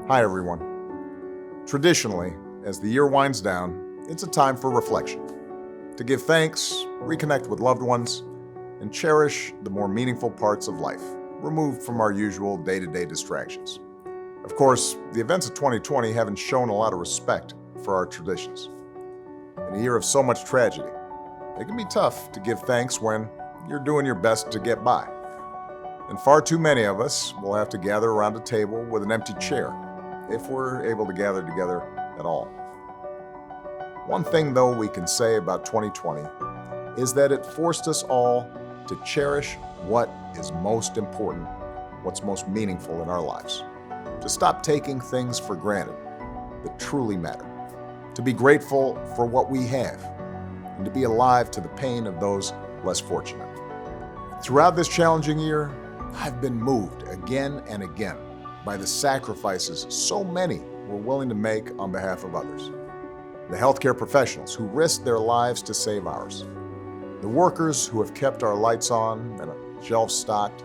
Hi, everyone. Traditionally, as the year winds down, it's a time for reflection, to give thanks, reconnect with loved ones, and cherish the more meaningful parts of life, removed from our usual day-to-day distractions. Of course, the events of 2020 haven't shown a lot of respect for our traditions. In a year of so much tragedy, it can be tough to give thanks when you're doing your best to get by. And far too many of us will have to gather around a table with an empty chair, if we're able to gather together at all. One thing, though, we can say about 2020 is that it forced us all to cherish what is most important, what's most meaningful in our lives, to stop taking things for granted that truly matter, to be grateful for what we have, and to be alive to the pain of those less fortunate. Throughout this challenging year, I've been moved again and again by the sacrifices so many were willing to make on behalf of others. The healthcare professionals who risked their lives to save ours. The workers who have kept our lights on and our shelves stocked,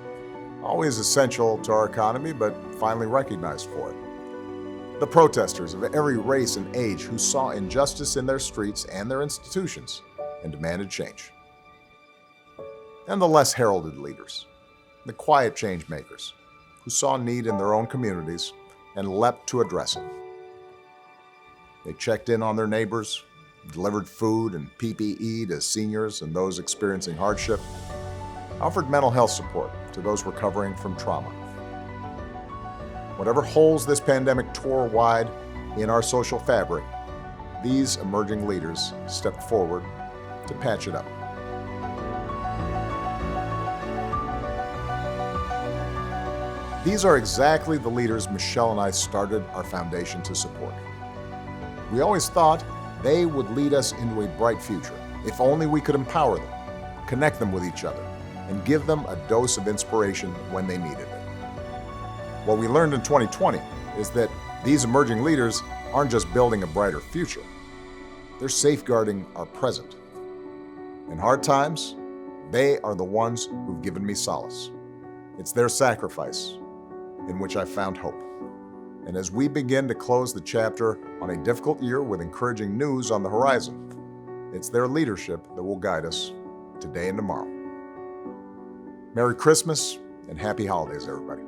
always essential to our economy, but finally recognized for it. The protesters of every race and age who saw injustice in their streets and their institutions and demanded change. And the less heralded leaders, the quiet changemakers, who saw need in their own communities and leapt to address it. They checked in on their neighbors, delivered food and PPE to seniors and those experiencing hardship, offered mental health support to those recovering from trauma. Whatever holes this pandemic tore wide in our social fabric, these emerging leaders stepped forward to patch it up. These are exactly the leaders Michelle and I started our foundation to support. We always thought they would lead us into a bright future, if only we could empower them, connect them with each other, and give them a dose of inspiration when they needed it. What we learned in 2020 is that these emerging leaders aren't just building a brighter future, they're safeguarding our present. In hard times, they are the ones who've given me solace. It's their sacrifice in which I found hope. And as we begin to close the chapter on a difficult year with encouraging news on the horizon, it's their leadership that will guide us today and tomorrow. Merry Christmas and happy holidays, everybody.